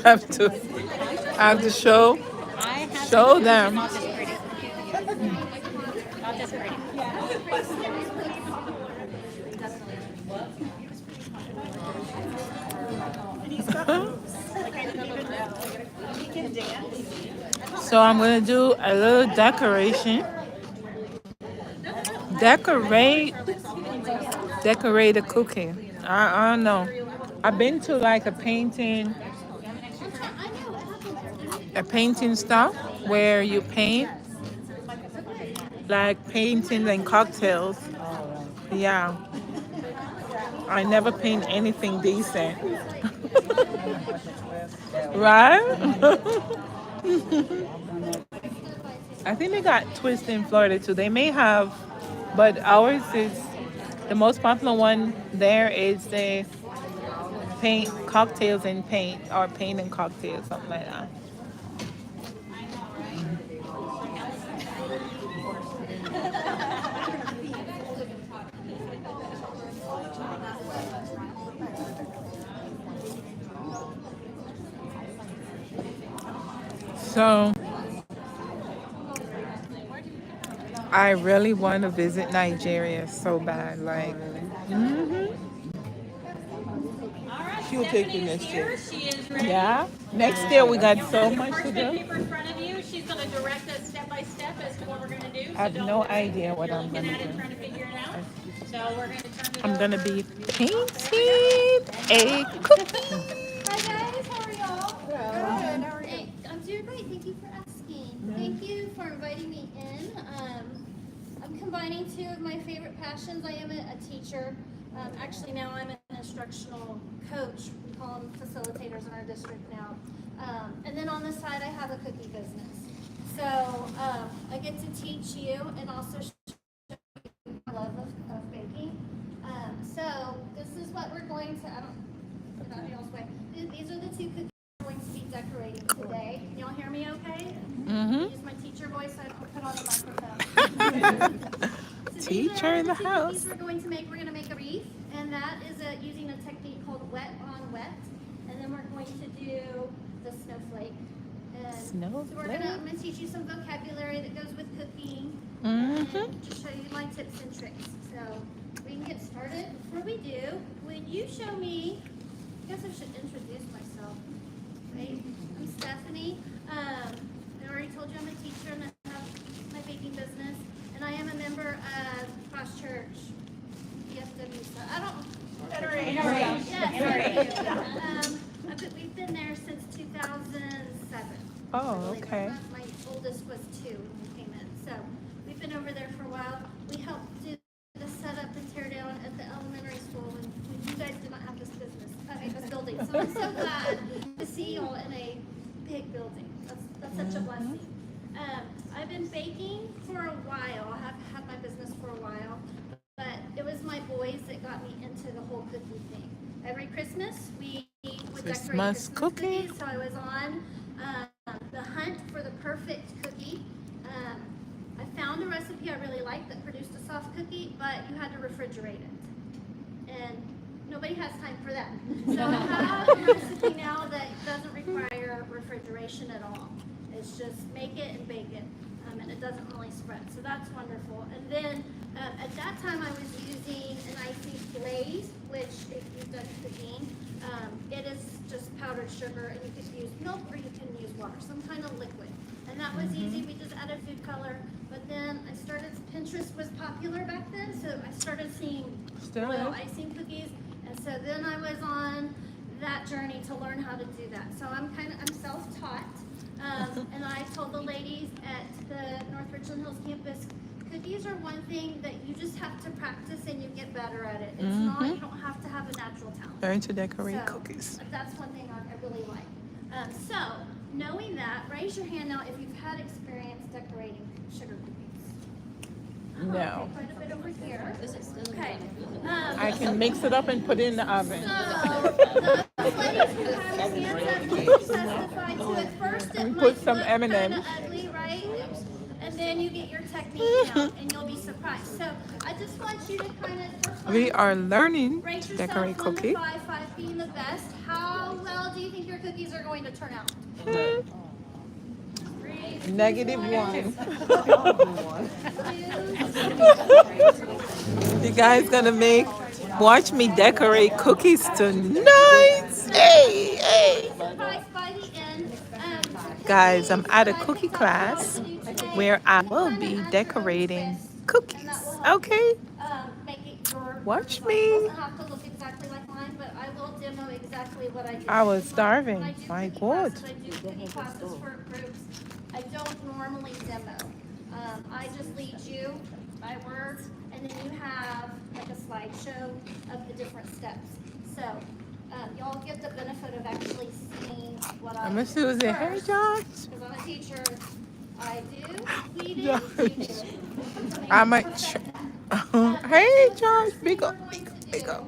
I have to show them. Not this pretty. Not this pretty. So I'm gonna do a little decoration. Decorate, decorate a cookie. I don't know. I've been to like a painting stuff where you paint like paintings and cocktails. Yeah, I never paint anything decent, right? I think they got Twist in Florida too. They may have, but ours is the most popular one. There is the paint cocktails and paint or paint and cocktails, something like that. So I really want to visit Nigeria so bad. Like, She will take you next year. She is ready. yeah. Next year we got so much to Parchment do. paper in front of you. She's going to direct us step by step as to what we're going to do. I have no idea what You're I'm looking gonna at it, do. trying to figure it out. So we're going to turn it I'm gonna over. be painting a cookie. Hi guys, how are y'all? Good. How are you? I'm doing great. Thank you for asking. Thank you for inviting me in. I'm combining two of my favorite passions. I am a teacher. Actually, now I'm an instructional coach. We call them facilitators in our district now. And then on the side, I have a cookie business. So I get to teach you and also show you my love of baking. So this is what we're going to. I don't. Get out of y'all's way. These are the two cookies we're going to be decorating today. Can y'all hear me okay? Use my teacher voice. I don't put on the microphone. So these Teacher are in the two house. cookies we're going to make. We're going to make a wreath, and that is using a technique called wet on wet. And then we're going to do the snowflake. And So I'm going to teach you some vocabulary that goes with cooking, and just show you my tips and tricks. So we can get started. Before we do, would you show me? I guess I should introduce myself. Right? I'm Stephanie. I already told you I'm a teacher and I have my baking business, and I am a member of Cross Church, EFW. So I don't. Yes. We've been there since 2007. Oh, okay. My oldest was 2 when we came in, so we've been over there for a while. We helped do the setup and tear down at the elementary school when you guys did not have this building. So I'm so glad to see you all in a big building. That's such a blessing. I've been baking for a while. I have had my business for a while, but it was my boys that got me into the whole cookie thing. Every Christmas we would decorate Christmas cookies. So I was on the hunt for the perfect cookie. I found a recipe I really liked that produced a soft cookie, but you had to refrigerate it. And nobody has time for that. So I have a recipe now that doesn't require refrigeration at all. It's just make it and bake it, and it doesn't really spread. So that's wonderful. And then at that time I was using an icing glaze, which if you've done cooking, it is just powdered sugar, and you could use milk or you can use water, some kind of liquid. And that was easy. We just added food color. But then I started, Pinterest was popular back then, so I started seeing royal icing cookies. And so then I was on that journey to learn how to do that. So I'm self-taught. And I told the ladies at the North Richland Hills campus, cookies are one thing that you just have to practice and you get better at it. It's not, you don't have to have a natural talent. Learn to decorate cookies. That's one thing I really like. So, knowing that, raise your hand now if you've had experience decorating sugar cookies. No. Okay, quite a bit over here. Okay. I can mix it up and put it in the oven. So, those ladies who have their hands up, can you testify to it? First, it We might put some look M&Ms. kind of ugly, right? And and then you get your technique down, and you'll be surprised. So I just want you to kind of first We are learning rate to yourself decorate 1 to cookie. 5, 5 being the best. How well do you think your cookies are going to turn out? -1. Two, You guys gonna watch me decorate cookies tonight? Hey, hey. surprised by the end. Guys, I'm at a cookie class where I will be decorating cookies. Okay, Make it your watch design. It me. doesn't have to look exactly like mine, but I will demo exactly what I do. I was When starving. I do My cookie God. classes, I do cookie classes for groups. I don't normally demo. I just lead you by words, and then you have like a slideshow of the different steps. So y'all get the benefit of actually seeing what I I'm do. a Susie. Hey, First, Josh. because I'm a teacher, I do, we do, Josh. you do. To make I'm it a. perfect. Hey, The Josh. first Big thing up, we're big going up, to big up.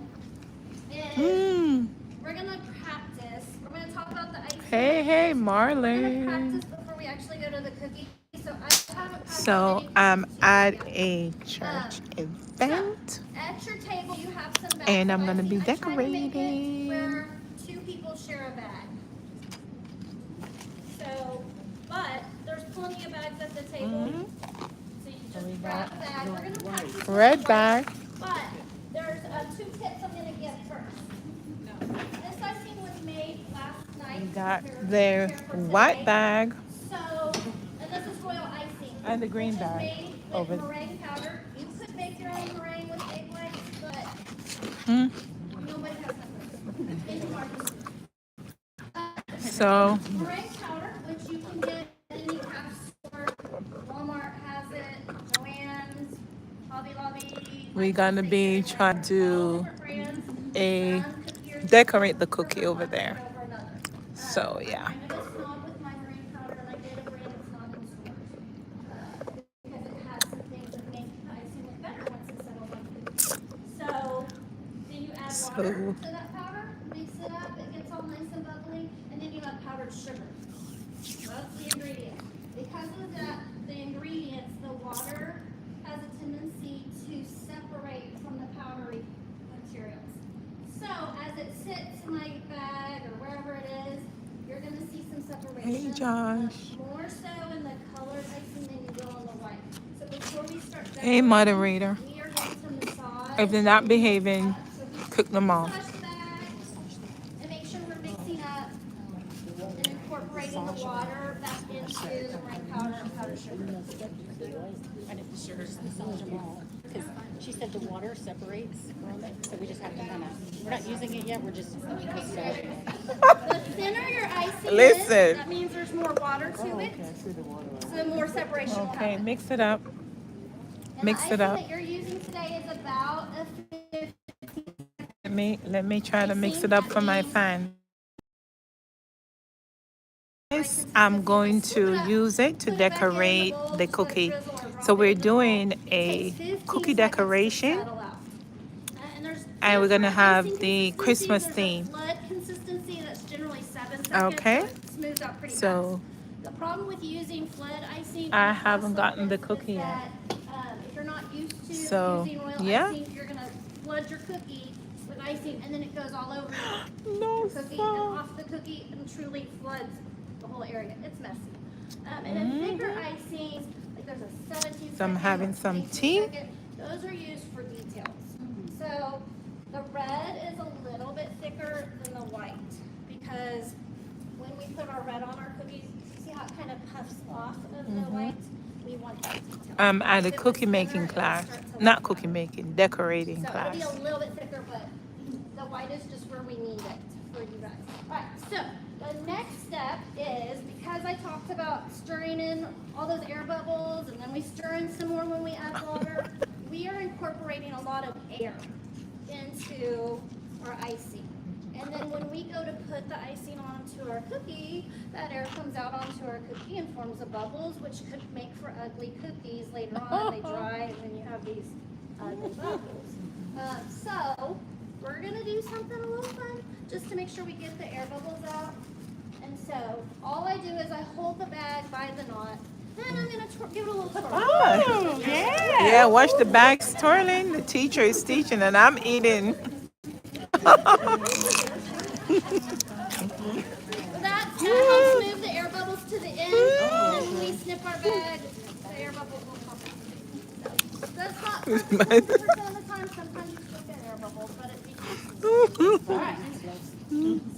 do is Mm. we're gonna practice. We're gonna talk about the icing. Hey, hey, We're gonna Marlon. practice before we actually go to the cookie. So I haven't practiced So any I'm cookies at yet. a church event, At your table, you have some bags and of I'm gonna icing. be I try to make it decorating. where 2 people share a bag. So, but there's plenty of bags at the table. So you just grab a bag. We're gonna practice with Red the bag. white, but there's 2 tips I'm gonna give first. This icing was made last night. We got prepared- their prepared for white today. bag So, and this is royal icing. and the green which is bag made with over. meringue powder. You could make your own meringue with egg whites, but Mm. nobody has that. Maybe Marcus. So Meringue powder, which you can get at any craft store. Walmart has it. Joann's, Hobby Lobby. we're gonna be trying to All different brands. a Some cookies decorate the cookie over prefer there. one over another. So yeah. I'm kind of a snob with my meringue powder, and I get a brand that's not in stores. Because it has some things that make the icing look better once it's settled on cookies. So, then you add water to that powder, mix it up, it gets all nice and bubbly, and then you add powdered sugar. That's the ingredient. Because of that, the ingredients, the water has a tendency to separate from the powdery materials. So as it sits in my bag or wherever it is, you're gonna see some separation. Hey, Josh. More so in the colored icing than you will in the white. So before we start Hey, decorating, moderator. we are going to massage. If they're not behaving, So we cook them off. massage the bag and make sure we're mixing up and incorporating the water back into the meringue powder and powdered sugar. I didn't sure massage them all because she said the water separates from it, so we just have to kind of. We're not using it yet. We're just massaging it. The thinner your icing is, Listen. that means there's more water to it, so more separation will Okay, happen. mix it up. And Mix the it icing up. that you're using today is about a 50. Let me try to mix it up for my fan. I'm going to use it to decorate the cookie. So we're doing a cookie decoration, and we're gonna have the Christmas theme. Flood consistency that's generally 7 seconds. Okay. So it smooths out pretty So fast. The problem with using flood icing. I in a class haven't like gotten the this cookie is yet. that, if you're not used to So, using royal yeah. icing, you're gonna flood your cookie with icing, and then it goes all over No, the cookie and off the cookie and truly floods the whole area. It's messy. And then thicker icing, like there's a 17 So I'm second, having or some 22 tea. second, those are used for details. So the red is a little bit thicker than the white because when we put our red on our cookies, see how it kind of puffs off of the white? We want that detail. I'm at a If it was cookie thinner, making it would class. start to Not look cookie better. making, decorating So class. it'll be a little bit thicker, but the white is just where we need it for you guys. All right, so the next step is, because I talked about stirring in all those air bubbles, and then we stir in some more when we add water, we are incorporating a lot of air into our icing. And then when we go to put the icing onto our cookie, that air comes out onto our cookie and forms the bubbles, which could make for ugly cookies later on. They dry, and then you have these ugly bubbles. So we're gonna do something a little fun, just to make sure we get the air bubbles out. And so all I do is I hold the bag by the knot, Then I'm gonna give it a little twirl. Oh, yeah. Watch the bags twirling. The teacher is teaching, and I'm eating. So that helps move the air bubbles to the end, and when we snip our bag, the air bubbles will pop out. That's not perfect 100% of the time. Sometimes you still get air bubbles, but it decreases.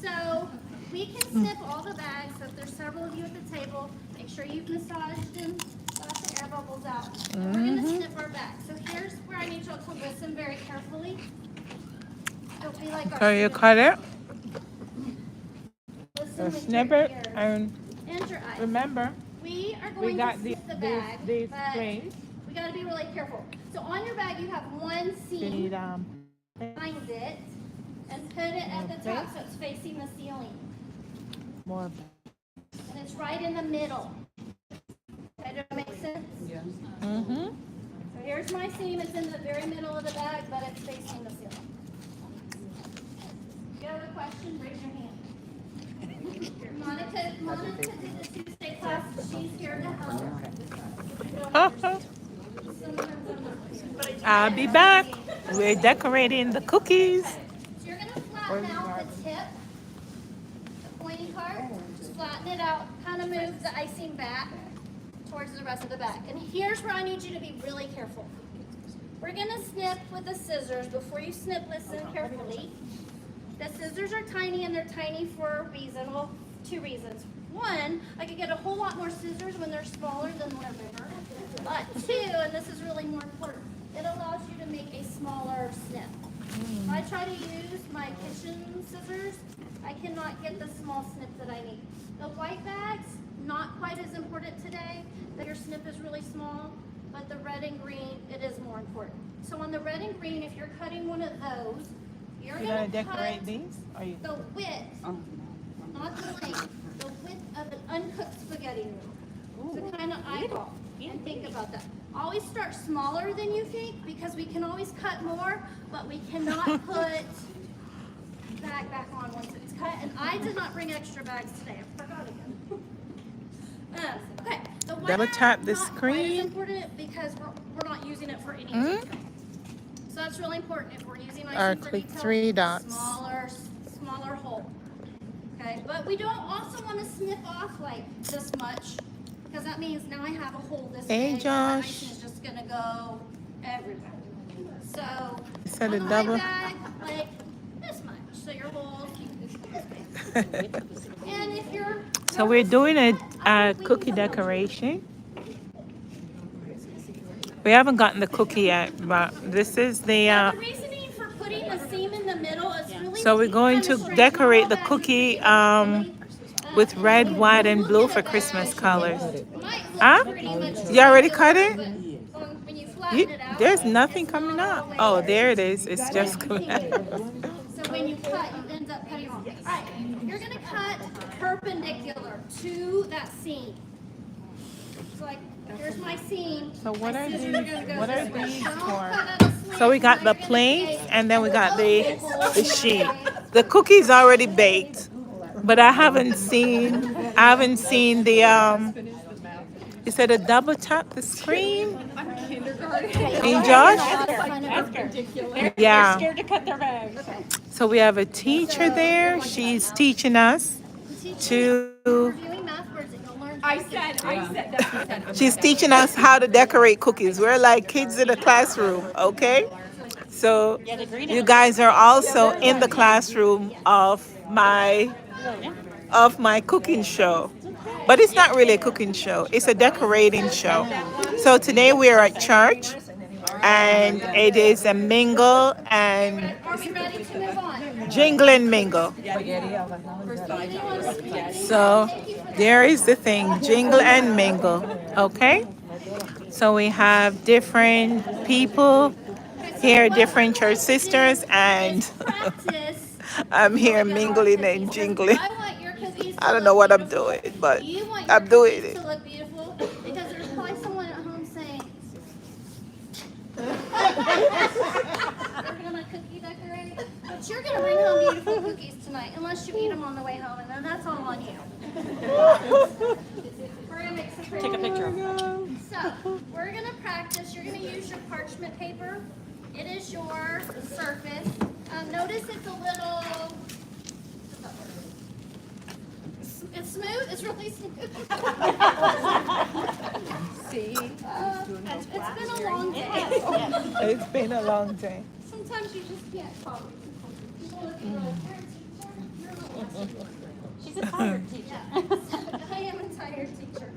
So we can snip all the bags. So if there's several of you at the table, make sure you've massaged and got the air bubbles out. And we're gonna snip our bags. So here's where I need y'all to listen very carefully. Don't be like So our you students. cut it, Listen so with snip your it, ears and and your eyes. remember, We are we going got to these snip the bag, but strings. we got to be really careful. So on your bag, you have one You seam need behind it, and put it at the top so it's facing the ceiling, more. and it's right in the middle. Okay, does that make sense? Mm-hmm. So here's my seam. It's in the very middle of the bag, but it's facing the ceiling. If you have a question, raise your hand. Monica did the Tuesday class. She's here to help. I'll be back. We're decorating the cookies. So you're going to flatten out the tip, the pointy part. Just flatten it out. Kind of move the icing back towards the rest of the bag. And here's where I need you to be really careful. We're going to snip with the scissors. Before you snip, listen carefully. The scissors are tiny, and they're tiny for a reason. Well, two reasons. One, I could get a whole lot more scissors when they're smaller than when they're bigger. But two, and this is really more important, it allows you to make a smaller snip. If I try to use my kitchen scissors, I cannot get the small snip that I need. The white bags, not quite as important today, that your snip is really small, but the red and green, it is more important. So on the red and green, if you're cutting one of those, you're You going gonna to decorate cut these? Are you? the width, not the length, the width of an uncooked spaghetti noodle. So kind of eyeball and think about that. Always start smaller than you think, because we can always cut more, but we cannot put bag back on once it's cut. And I did not bring extra bags today. I forgot again. Okay, the white Double tap the not quite screen. as important because we're not using it for anything. So that's really important. If we're using icing Or for click detail, 3 dots. smaller hole. Okay, but we don't also want to snip off like this much, because that means now I have a hole this Hey, big, and the Josh. icing is just gonna go everywhere. So Instead of on double. my bag, like this much, so your hole is this big. And if you're So we're doing a cookie decoration. We haven't gotten the cookie yet, but this is the. the reasoning for putting the seam in the middle is really So we're going to decorate the cookie with red, white, and blue for Christmas colors. Huh? You already cut it? When you flatten You, it out, there's nothing it's coming not all up. the way Oh, there. there it is. It's just coming out. So when you cut, you end up cutting wrong. All right, you're gonna cut perpendicular to that seam. So like, here's my seam. So what My are scissors these? gonna go What are this way. these Don't for? cut at a slant, So we got now the you're gonna plates, create and then we got a hole the in sheet. your The cookie's already baked, but I haven't seen the You said a double tap the screen. And Josh? Yeah. Scared to cut their bags. So we have a teacher there. She's teaching us to. reviewing math words that you'll learn. I said that. She's teaching us how to decorate cookies. We're like kids in a classroom, okay? So you guys are also in the classroom of my cooking show. But it's not really a cooking show. It's a decorating show. So today we are at church, and it is a mingle and Are we ready to move on? jingle and mingle. So there is the thing, jingle and mingle, okay? So we have different people here, different church sisters, and Practice. I'm here mingling and jingling. I want your cookies to I don't know what look I'm beautiful. doing, but You want your I'm doing cookies it. to look beautiful, because there's probably someone at home saying, "Working on a cookie decorate," but you're gonna bring home beautiful cookies tonight, unless you eat them on the way home, and then that's all on you. We're gonna make some Take a picture of them. parchment paper. It is your surface. Notice it's a little, it's smooth, it's really smooth. See? It's been a long day. It's been a long day. Sometimes you just can't talk. People look at you like, "You're a teacher. You're not listening." She's a tired teacher. Yeah, I am a tired teacher.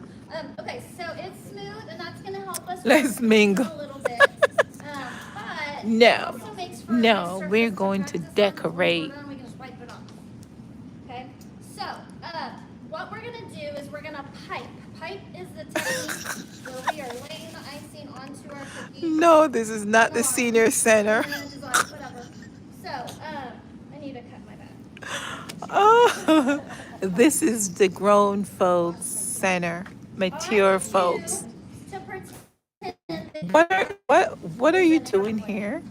Okay, so it's smooth, and that's going to help us Let's mingle. a little bit. But No. it also makes for a No, nice surface we're to going to practice on. decorate. When we're done, we can just wipe it off. Okay, so what we're going to do is we're going to pipe. Pipe is the technique where we are laying the icing onto our cookie. No, this is not the senior center. And then design, whatever. So, I need to cut my bag. Oh, this is the grown folks center, mature folks. To pretend What are you doing here?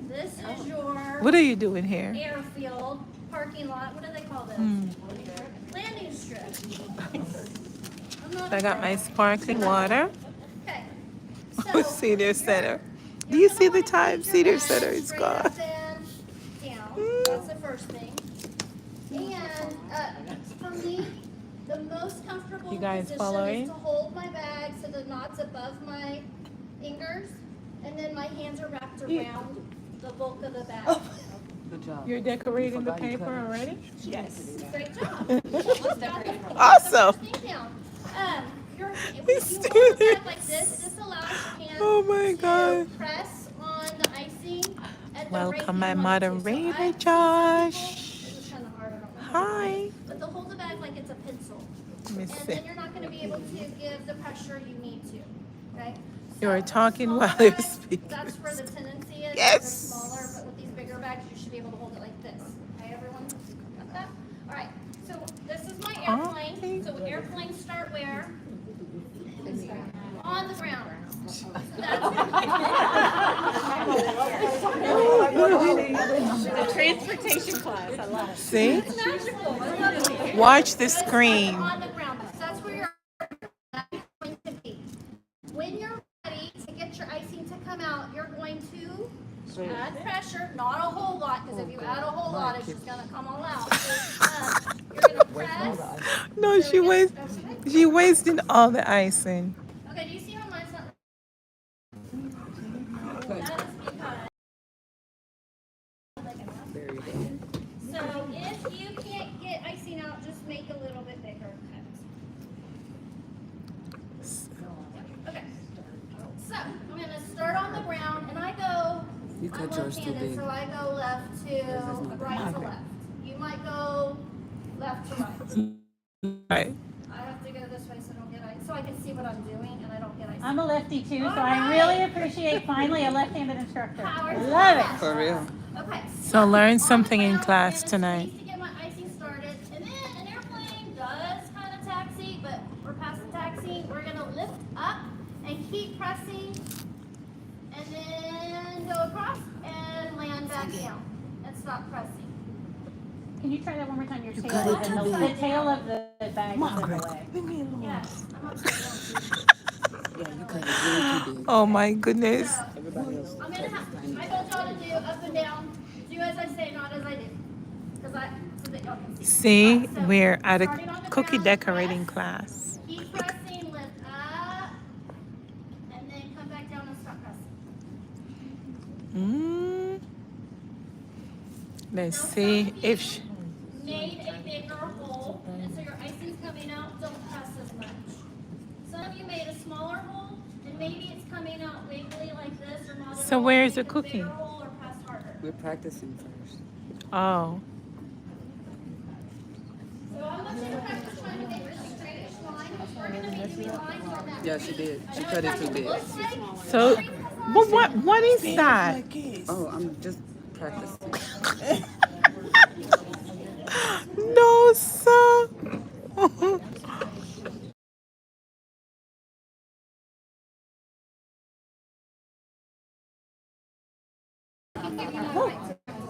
this is your What are you doing here? airfield parking lot. What do they call this? Landing strip. I'm not I got my sure. sparkling water. Okay. Senior center. Do you see the time? Senior center is Straight gone. up and down. That's the first thing. And for me, the most comfortable You guys position following? is to hold my bag so the knot's above my fingers, and then my hands are wrapped around the bulk of the bag. Good job. You're decorating the paper already? Yes. Great job. Awesome. If you These hold the bag students. like this allows your hands Oh my to God. press on the icing at the rate Welcome, you my want it to. So moderator, I've seen some Josh. people- this is kind of hard, I don't know how to do Hi. it, but they'll hold the bag like it's a pencil. Let me And see. then you're not going to be able to give the pressure you need to, okay? You are So, talking smaller while you're bags, speaking. That's where the tendency is. Yes. They're smaller, but with these bigger bags, you should be able to hold it like this. Okay, everyone? Got that? All right. So this is my airplane. So airplanes start where? On the ground. So The transportation class, I love it. See? It's magical. I love it. Watch the Start screen. on the ground. So that's where your going to be. When you're ready to get your icing to come out, you're going to add pressure, not a whole lot, because if you add a whole lot, it's just gonna come all out. You're gonna press. No, So it gets- okay. she wasting all the icing. Okay, do you see how mine's not? That is because. So if you can't get icing out, just make a little bit bigger cut. Okay. So I'm gonna start on the ground, and I go. You cut I'm yours too left-handed, big. so I go left to right to left. You might go left to right. Right. I have to go this way so I don't get ice, so I can see what I'm doing and I don't get ice. I'm a lefty too, so All I right. really appreciate finally a left-handed instructor. Power to Love the it. For real. Okay. So learn on something the in ground, class and tonight. it's easy to get my icing started, and then an airplane does kind of taxi, but we're past the taxi. We're gonna lift up and keep pressing, and then go across and land back down and stop pressing. Can you try that one more time? Your tail cut it is in too the big. tail of the bag is in the way. Leave me alone. Yes, I'm upside down. Yeah, you cut it way too big. Oh my goodness. So, Everybody else. I'm gonna have, I told y'all to do up and down, do as I say, not as I do. So that y'all can see. See, Alright, so we're at starting on a the cookie ground, decorating press, class. keep pressing, lift up, and then come back down and stop pressing. Mm. Let's Now, see some of if you she, made a bigger hole, and so your icing's coming out, don't press as much. Some of you made a smaller hole, and maybe it's coming out wiggly like this or not at So all. where's Make the a cookie? bigger hole or press harder. We're practicing first. oh, So I want you to practice trying to make a straightish line. We're gonna be doing lines on that. Yeah, she did. She cut it too big. Looks like so, but what is that? Oh, I'm just practicing. No, sir.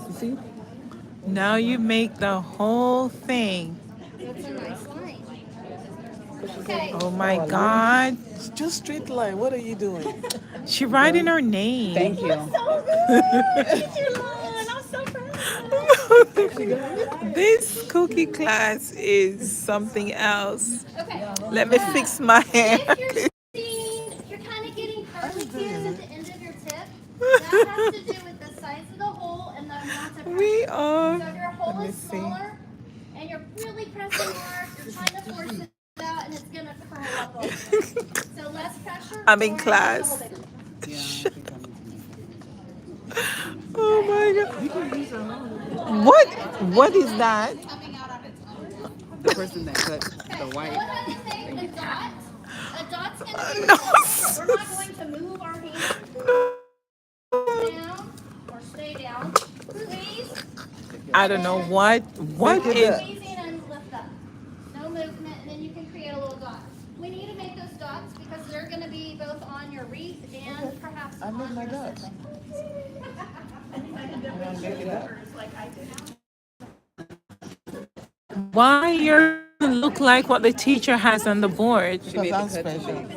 You see? Now you make the whole thing. That's a nice line. Okay. Oh my God. Just straight line. What are you doing? She writing her name. Thank you. This cookie class is something else. Okay. Let me fix my hair. If you're seeing, you're kind of getting curlicues at the end of your tip. That has to do with the size of the hole and the amount of pressure. We are. So if your hole Let me is see. smaller and you're really pressing hard, you're trying to force it out and it's gonna curl up over. So less pressure. I'm in or class. a little bigger. Yeah, she's coming to me. Oh my God. What is that? The person that cut the So white. what I would say, a dot. A dot's gonna be No. closer. We're not going to move our hand down or stay down. Squeeze. I don't know what Look at is. that. Squeezing and lift up. No movement, and then you can create a little dot. We need to make those dots because they're going to be both on your wreath and perhaps I made on my your dots. sibling. Why yours doesn't look like what the teacher has on the board? She made Because the I'm cut special. today.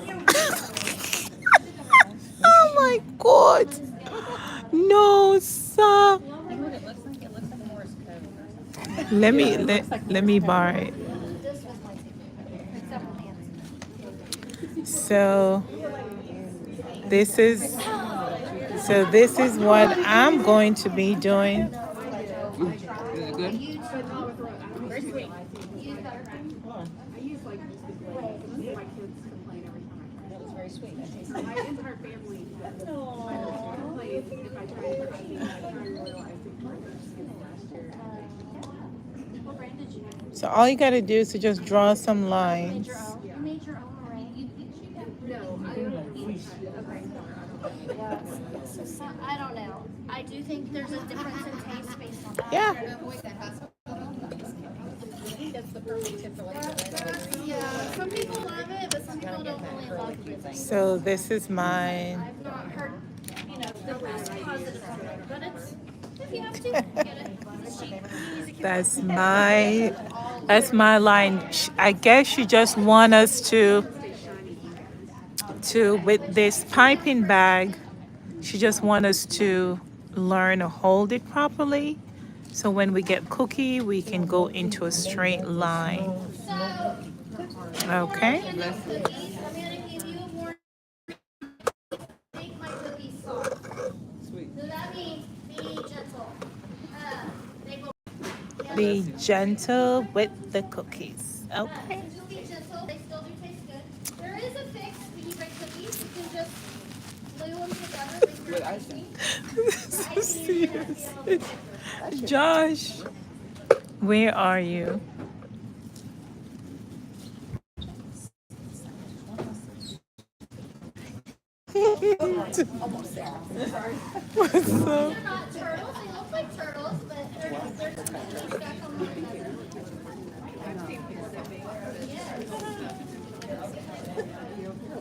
Oh my God. No, sir. Let me borrow it. This was my tape. Except for Nancy. So this is what I'm going to be doing. Is it good? So all you got to do is to just draw some lines. you made your own meringue. I don't know. I do think there's a difference in taste based on that. Yeah. Yeah, some people love it, but some people don't really love it. So this is mine. I've not heard, the most positive from it, but it's, if you have to, get it. It's cheap. That's my line. I guess she just want us to with this piping bag, she just want us to learn to hold it properly. So when we get cookie, we can go into a straight line. So, Okay. I'm gonna give you a warning. Make my cookies soft. Sweet. So that means be gentle. They will. Be gentle with the cookies. Okay. So be gentle. They still do taste good. There is a fix when you bake cookies. You can just glue them together with your icing. Seriously. Josh, where are you? What's up? They're not turtles. They look like turtles, but they're stuck on one another.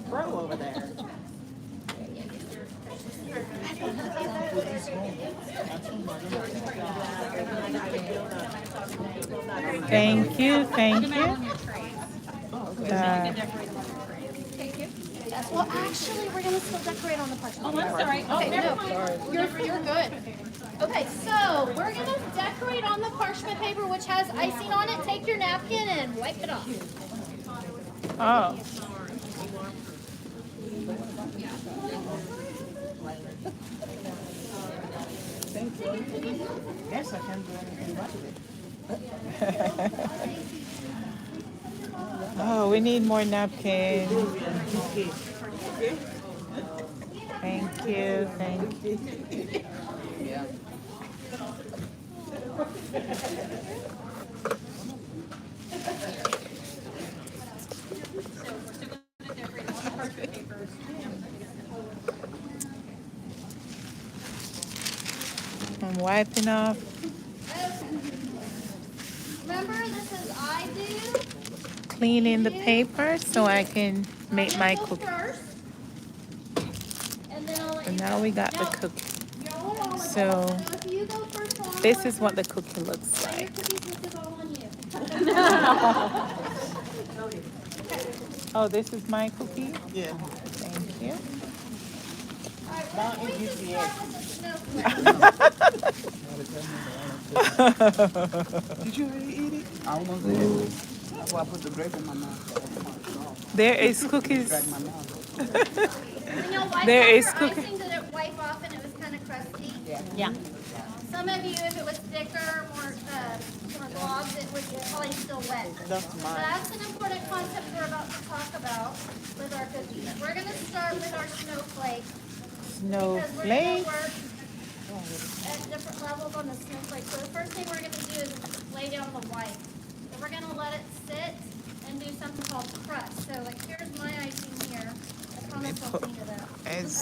Pro over there. Thank you. Yes, well, actually, we're gonna still decorate on the parchment. Oh, I'm sorry. Oh, Okay, never no, mind. you're good. Okay, so we're gonna decorate on the parchment paper, which has icing on it. Take your napkin and wipe it off. Oh. Yes, I can do anything about it. Oh, we need more napkins. Thank you. Yeah. I'm wiping off. Remember, this is I do. Cleaning the paper so I can make my I'll go cookie. first, and then I'll let And you now go. we got the Now, cookie. you're all along with So, it. So if you go first, while I'm This going is what the first, cookie looks your like. cookies look is all on you. Oh, this is my cookie. Yeah. Thank you. All right, Now we're going it's to UPS. start with the snowflake. Did you already eat it? I almost did. That's why I put the grape in my mouth. There is cookies. Drag my mouth. When y'all wipe There off is your cookie- icing, did it wipe off and it was kind of crusty? Yeah. Some of you, if it was thicker, more globs, it would probably still wet. That's But mine. that's an important concept we're about to talk about with our cookies. We're going to start with our snowflakes. Because we're going Snowflake. to work at different levels on the snowflake. So the first thing we're going to do is lay down the white. So we're going to let it sit and do something called crust. So like here's my icing here. I promise I'll clean it up. As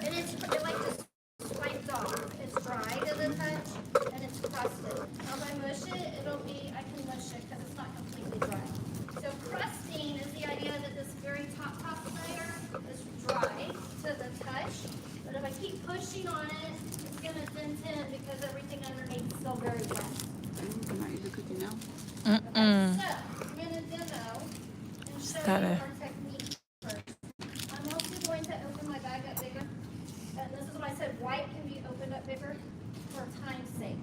And it like just swipes off. It's dry to the touch and it's crusted. Now if I mush it, I can mush it because it's not completely dry. So crusting is the idea that this very top layer is dry to the touch. But if I keep pushing on it, it's going to dent in because everything underneath is still very wet. Can I eat the cookie now? So I'm going to demo and show you gotta- our technique first. I'm also going to open my bag up bigger. And this is what I said, white can be opened up bigger for time's sake.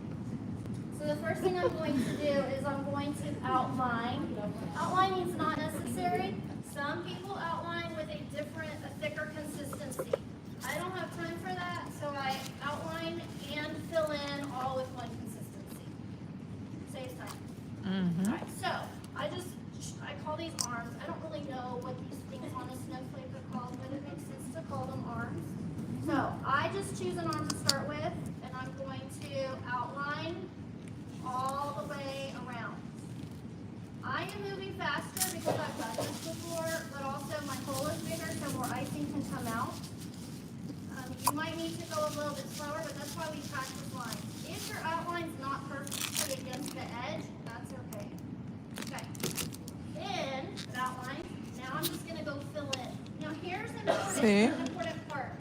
So the first thing I'm going to do is I'm going to outline. Outlining is not necessary. Some people outline with a thicker consistency. I don't have time for that, so I outline and fill in all with one consistency. Saves time. Alright, so I call these arms. I don't really know what these things on a snowflake are called, but it makes sense to call them arms. So I just choose an arm to start with, and I'm going to outline all the way around. I am moving faster because I've done this before, but also my hole is bigger, so more icing can come out. You might need to go a little bit slower, but that's why we practice lines. If your outline's not perfectly against the edge, that's okay. Okay. Then, outline. Now I'm just going to go fill in. Now here's an important part.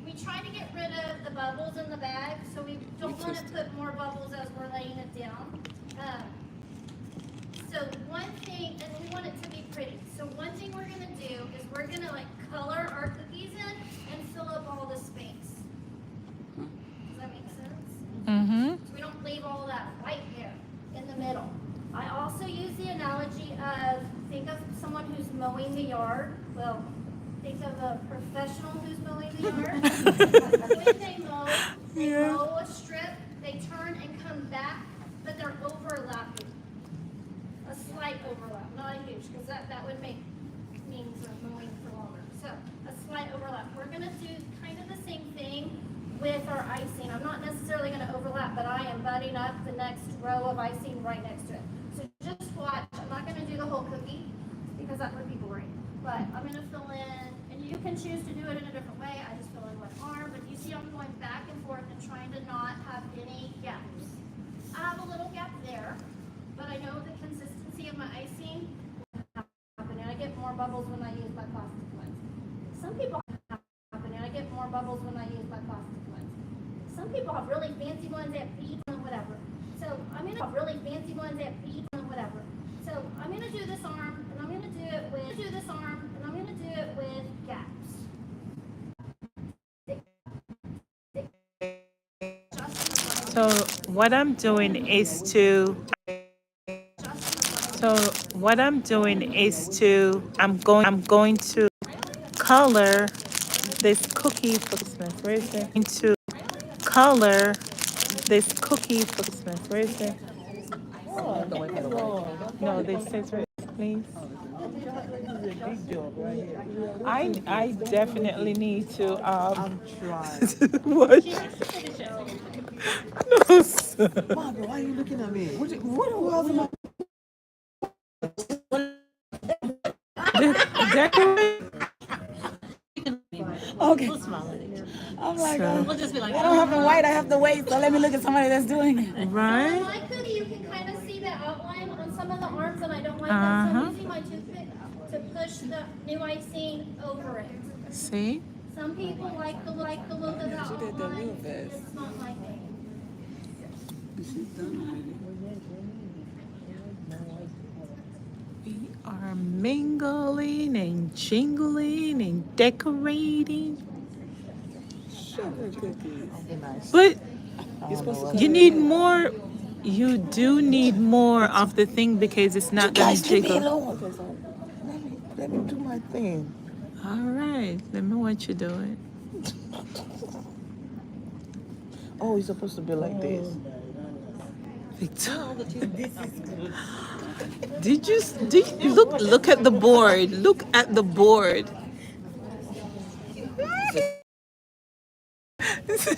We try to get rid of the bubbles in the bag, so we don't want to put more bubbles as we're laying it down. So one thing, and we want it to be pretty. So one thing we're going to do is we're going to color our cookies in and fill up all the space. Does that make sense? So we don't leave all that white there in the middle. I also use the analogy of, think of someone who's mowing the yard. Well, think of a professional who's mowing the yard. When they mow a strip, they turn and come back, but they're overlapping. A slight overlap, not a huge, because that would means they're mowing for longer. So a slight overlap. We're going to do kind of the same thing with our icing. I'm not necessarily going to overlap, but I am butting up the next row of icing right next to it. So just watch. I'm not going to do the whole cookie because that would be boring. But I'm going to fill in, and you can choose to do it in a different way. I just fill in one arm, but you see I'm going back and forth and trying to not have any gaps. I have a little gap there, but I know the consistency of my icing. And I get more bubbles when I use my plastic ones. Some people get more bubbles when I use my plastic ones. Some people have really fancy ones that have beads and whatever. So I'm gonna have really fancy ones that have beads and whatever. So I'm gonna do this arm, and I'm gonna do it with gaps. So what I'm doing is to I'm going to color this cookie for Christmas. Where is it? I'm going to color this cookie for Christmas. Where is it? No, this says right, please. This is a big job right here. I definitely need to I'm trying. what? No, sir. Barbara, why are you looking at me? Who else am I? Decorate. Okay. I'm like, We'll just be like, I don't have the white, I have the weight, so let me look at somebody that's doing it. On Right? my cookie, you can kind of see the outline on some of the arms, and I don't like that. So I'm using my toothpick to push the new icing over it. See? Some people like the look of the outline. It's not my thing. This is done already. We are are mingling and jingling and decorating. Sugar cookies. But You're supposed to cut you it need in half. more. You do need more of the thing because it's not gonna Guys, leave me jiggle. alone. Okay, so let me do my thing. All right, let me watch you do it. Oh, you're supposed to be like this. Victoria, did you look at the board? Look at the board.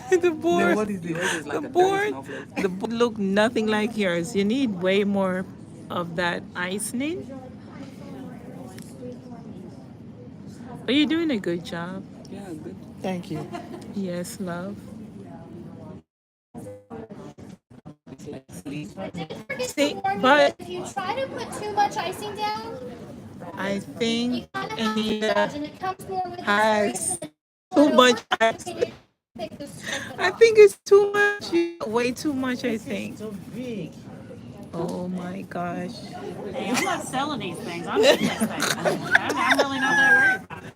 The Then board, what is this? It's the like a dirty board, snowflake. the board look nothing like yours. You need way more of that icing. But you're doing a good job. Yeah, good. Thank you. Yes, love. It's like sleep. I did forget See, to warn you but that if you try to put too much icing down, I you think kind of have to Anita judge, and it comes more with has experience too than much over. ice. You need to pick the strip I off. think it's too much. Way too much, I think. So big. Oh my gosh. Hey, I'm not selling these things. I'm eating these things. I'm really not that worried about it.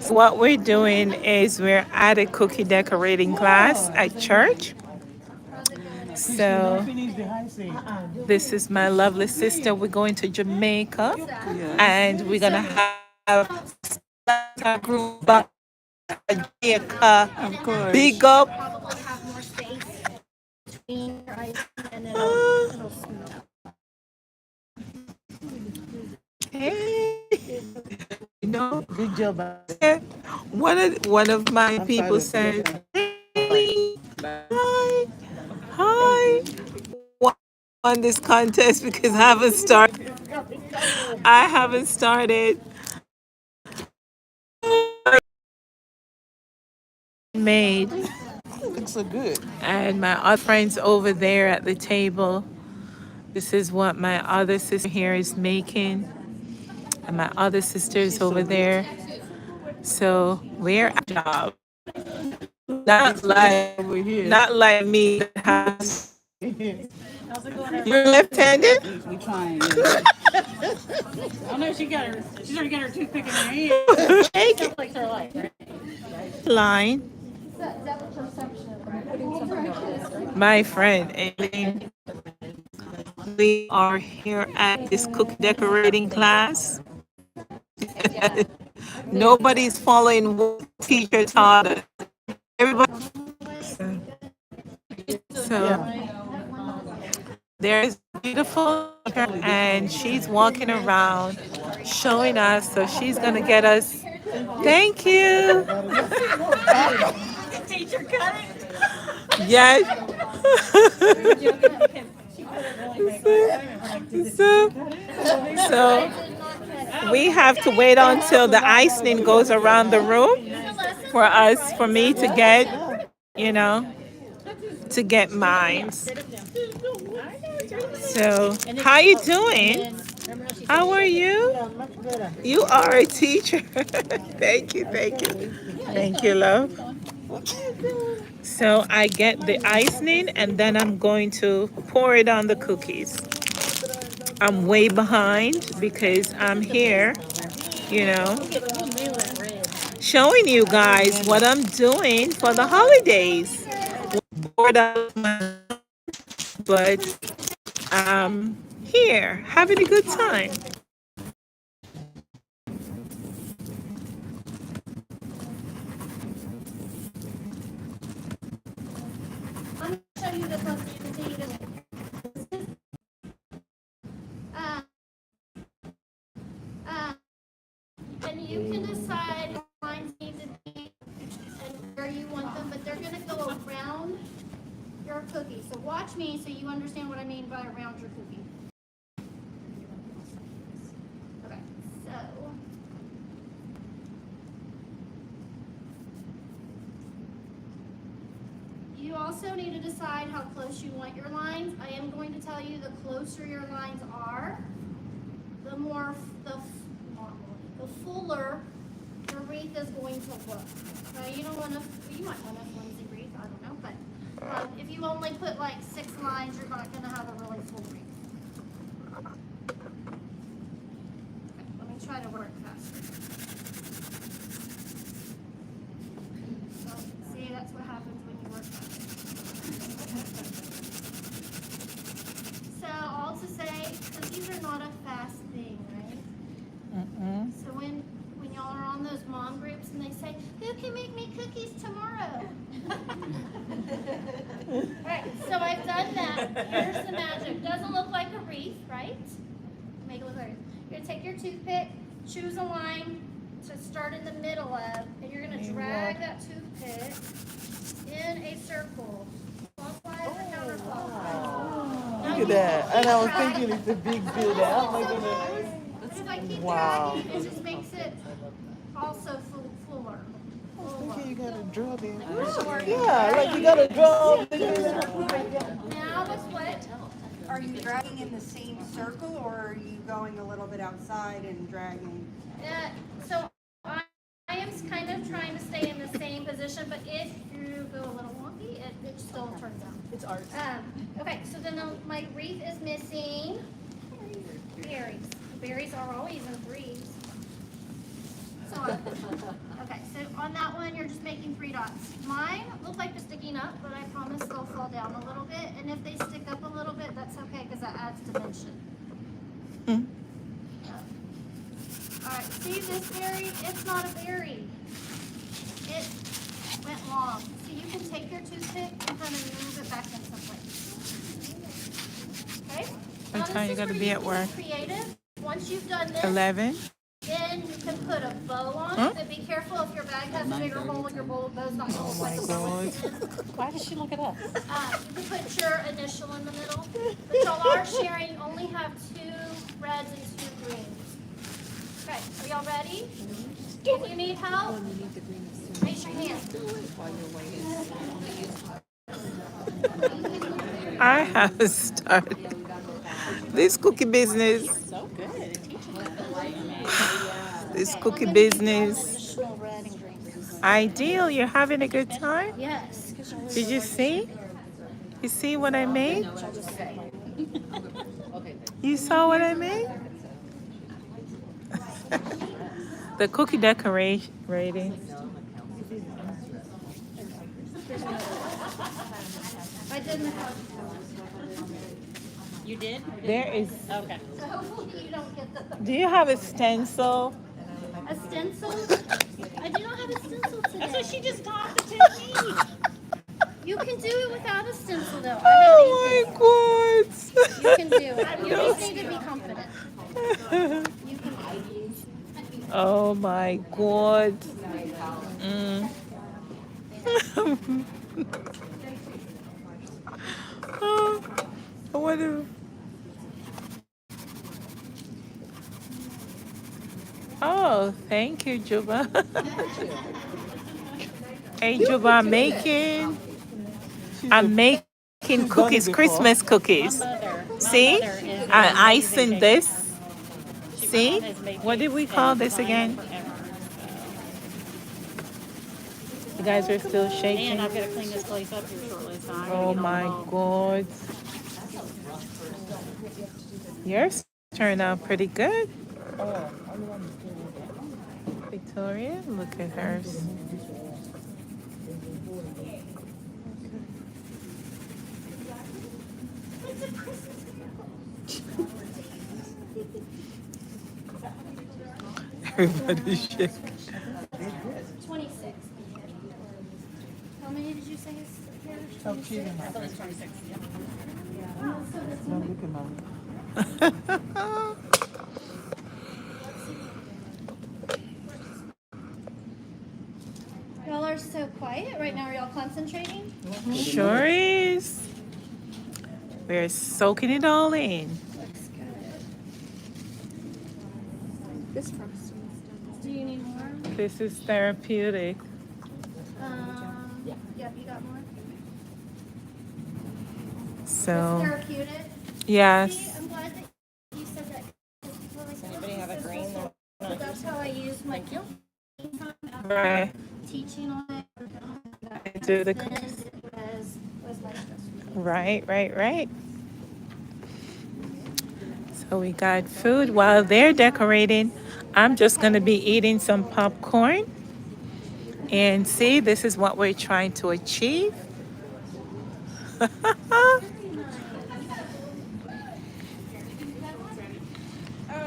So what we're doing is we're at a cookie decorating class at church. So Finish the high thing. this is my lovely sister. We're going to Jamaica Yeah. and we're gonna have a group back in Jamaica. Of course. Big up. Probably have more space between your icing and Ah, it'll smell. hey. You know, Good job. one of my people said, "Hey, hi, hi." Won this contest because I haven't started. I haven't started. Made, Looks so good. and my other friends over there at the table. This is what my other sister here is making, and my other sisters over there. So we're at a job. Not like Over here. not like me that has. How's it going over? You're left-handed? We trying, yeah. Oh no, she's already got her toothpick in her hand. Take Sounds like her life, right? line. My friend Aileen, we are here at this cookie decorating class. Nobody's following what the teacher taught us. Everybody. So there's beautiful and she's walking around showing us. So she's gonna get us. Thank you. Teacher cut it. Yes. so, so we have to wait until the icing goes around the room for me to get, to get mine. So, how you doing? How are you? You are a teacher. Thank you, thank you. Thank you, love. So I get the icing and then I'm going to pour it on the cookies. I'm way behind because I'm here, showing you guys what I'm doing for the holidays. Bored out of my- But I'm here having a good time. I'm going to show you this one so you can see this. Uh, and you can decide how lines need to be and where you want them, but they're going to go around your cookie. So watch me so you understand what I mean by around your cookie. Okay, so you also need to decide how close you want your lines. I am going to tell you the closer your lines are, the fuller your wreath is going to look. Now you don't want to, you might want a flimsy wreath, I don't know, but if you only put like 6 lines, you're not going to have a really full wreath. try to work faster. So, see, that's what happens when you work faster. So, all to say, cookies are not a fast thing, right? So when y'all are on those mom groups and they say, who can make me cookies tomorrow? Right, so I've done that. Here's the magic. Doesn't look like a wreath, right? Make it look like it. You're gonna take your toothpick, choose a line to start in the middle of, and you're gonna drag that toothpick in a circle. Clockwise or counterclockwise. Look at that. And I was thinking it's a big build out. Like, If I keep wow. dragging, it just makes it also fuller. Okay, you gotta draw them. Fuller. Yeah, like you gotta draw. Now with what? Are you dragging in the same circle, or are you going a little bit outside and dragging? So I am kind of trying to stay in the same position, but if you go a little wonky, it still turns out. It's art. Okay, so then my wreath is missing berries. Berries are always in threes. So, okay, so on that one, you're just making 3 dots. Mine look like they're sticking up, but I promise they'll fall down a little bit. And if they stick up a little bit, that's okay, because that adds dimension. All right, see this berry? It's not a berry. It went long. So you can take your toothpick and kind of move it back into place. Okay? Now, What time this you is gotta where be you at can work? Creative. Once you've done this, 11. then you can put a bow on Huh? it, but be careful if your bag has a bigger hole, your bow's not going to my fit the bow God. in. Why does she look at us? You can put your initial in the middle, but y'all are sharing, you only have 2 reds and 2 greens. Okay, are y'all ready? If you need help, raise your hand. I have started this cookie business. So good. This cookie business. Additional red and green. Ideal. You're having a good time? Yes. Did you see? You see what I made? You saw what I made? The cookie decoration rating. I did the house. You did? There is. Okay. So hopefully you don't get the Do you have a stencil? a stencil. I do not have a stencil today. That's what she just taught the technique. You can do it without a stencil though. Oh my God. You can do it. You just need to be confident. You can. Oh my God. Mm. Oh, what if... Oh, thank you, Juba. Hey, Juba, I'm making cookies, Christmas cookies. See? I icing this. See? What did we call this again? You guys are still shaking. And I've got to clean this place up here shortly, so I'm Oh my God. Yours turned out pretty good. Victoria, look at hers. Everybody's shaking. 26. How many did you say is here? How cute am I? I thought it was 26. Yeah. Now look at mine. Y'all are so quiet right now. Are y'all concentrating? Sure is. We're soaking it all in. Looks good. Do you need more? This is therapeutic. Yeah, you got more? So, It's therapeutic. See, yes. I'm glad that you said that. Does anybody have a green? That's how I use my time after Right. teaching on it. I do the Then cookies. it was like this. Right. So we got food while they're decorating. I'm just going to be eating some popcorn. And see, this is what we're trying to achieve.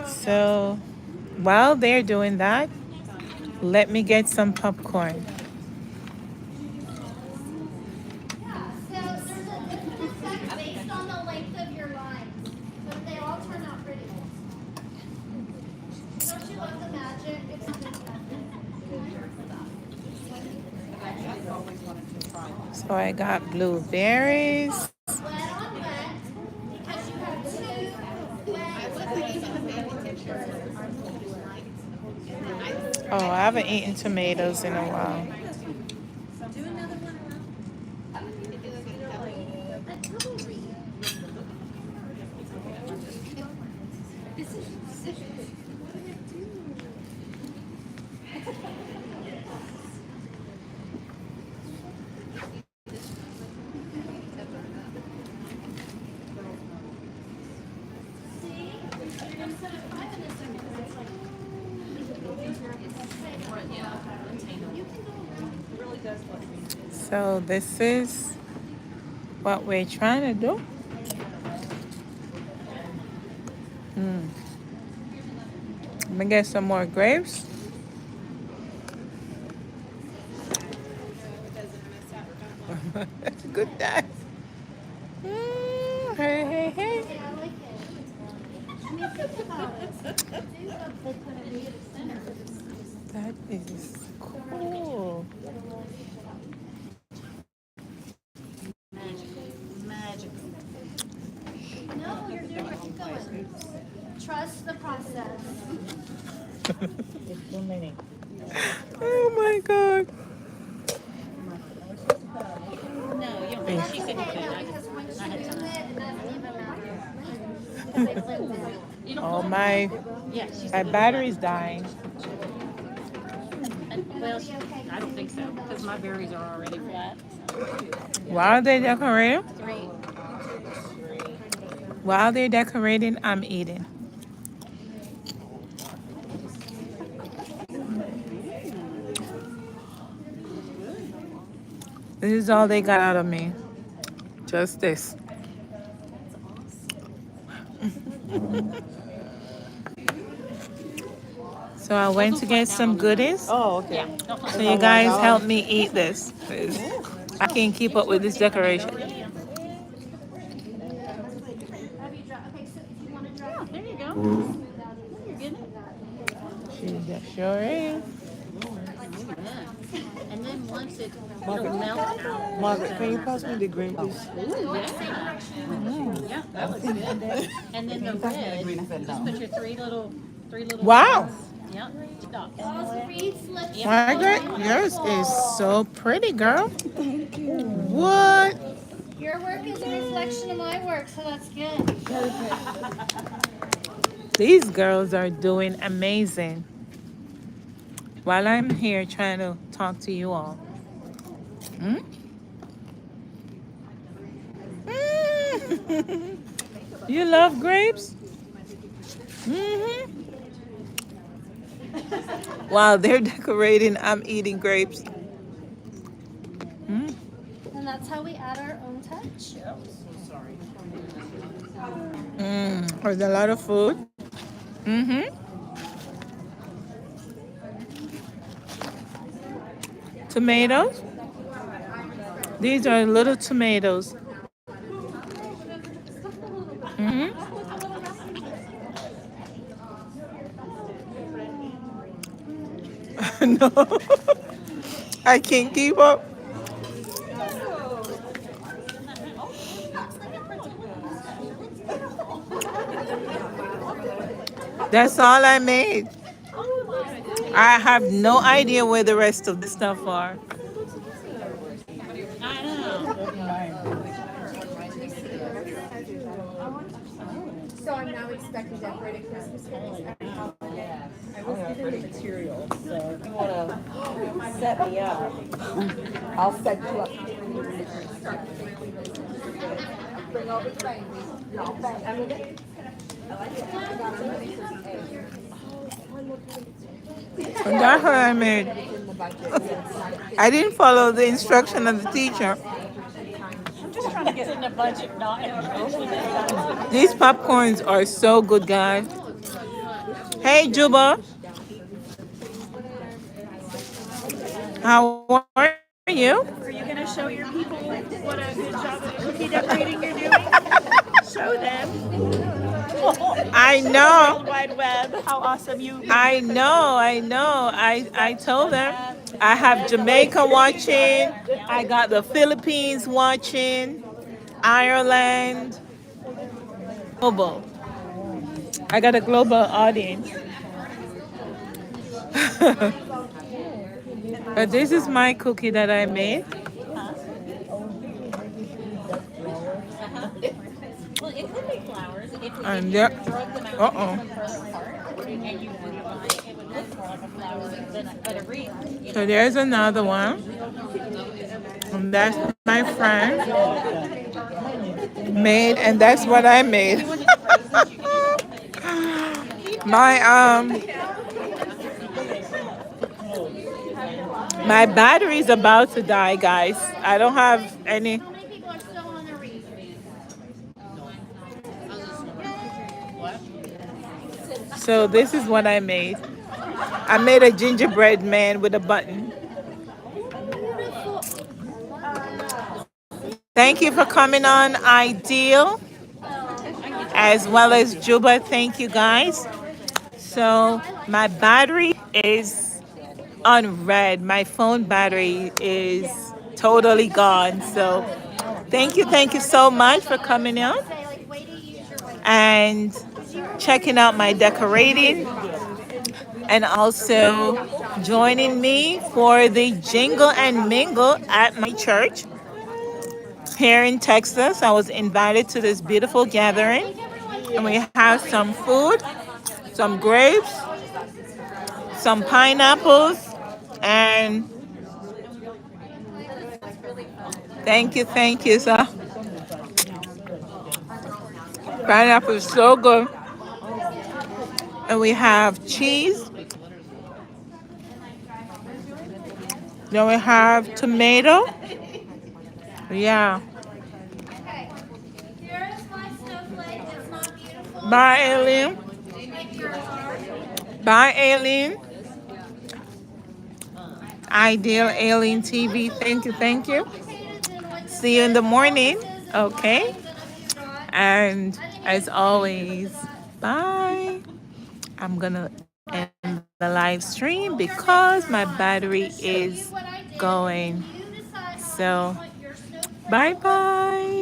So while they're doing that, let me get some popcorn. So there's a different effect based on the length of your lines, but they all turn out pretty. Don't you love the magic? It's a good So I got blueberries. wet on wet because you have two wet. Oh, I haven't eaten tomatoes in a while. So this is what we're trying to do. Let me get some more grapes. Good day. Hey, hey, hey. I like it. I mean, think about it. They put a meat center. That is cool. No, you're doing it. Keep going. Trust the process. It's too many. Oh my God. No, you don't think she said you could. Because once you do it, it doesn't even matter. Because they blend in. Oh my, Yeah, she my said. battery's dying. Well, I don't think so, because my berries are already flat. While they're decorating, 3. while they're decorating, I'm eating. This is all they got out of me. Just this. So I went to get some goodies. Oh, okay. Yeah. Don't So you guys help me eat this. 'Cause I can't keep up with this decoration. Have you dropped? Okay, so if you want to drop, There you go. smooth out even. She sure is. And then once it'll melt out. Margaret, can you pass me the green, please? Ooh, yeah. Yeah, that looks good. And then the red, just put your three little. Wow. Yeah. Stop. Oh, Wreath's lips. Margaret, yours is so pretty, girl. What? Your work is a reflection of my work, so that's good. These girls are doing amazing. While I'm here trying to talk to you all. Mm? Mm. You love grapes? Mm-hmm. While they're decorating, I'm eating grapes. Mm. And that's how we add our own touch. There's a lot of food. Mm-hmm. Tomatoes. These are little tomatoes. Mm-hmm. No, I can't keep up. That's all I made. I have no idea where the rest of the stuff are. I know. So I'm now expecting decorated Christmas cookies every holiday. I was given the material, so if you wanna set me up, I'll set you up. Bring over the baby. I like it. I got a money. And that's what I made. I didn't follow the instruction of the teacher. Trying to get in the budget, not in the These popcorns are so good, guys. Hey, Juba, how are you? Are you going to show your people what a good job of cookie decorating you're doing? Show them. I know. World Wide Web, how awesome you I told them I have Jamaica watching. I got the Philippines watching. Ireland. Global. I got a global audience. But this is my cookie that I made. Well, it could be flowers. If And you yeah. drug them out Uh-oh. from further apart and you combine, it would look more like a flower than a wreath. So there's another one. And that's my friend made, and that's what I made. My battery's about to die, guys. I don't have any. How many people are still on their wreath? So this is what I made. I made a gingerbread man with a button. Thank you for coming on, Ideal, as well as Juba. Thank you, guys. So my battery is on red. My phone battery is totally gone. So thank you so much for coming out Say, like, way to use your way. and checking out my decorating, and also joining me for the Jingle and Mingle at my church here in Texas. I was invited to this beautiful gathering, and we have some food, some grapes, some pineapples, and thank you, sir. Pineapple is so good. And we have cheese. Then we have tomato. Yeah. Okay. Here's my snowflake. It's not beautiful. Bye, Alien. Make yours are. Bye, Alien. Ideal Alien TV. Thank you. See you in the morning. Okay. And as always, bye. I'm gonna end the live stream because my battery is going. So bye bye.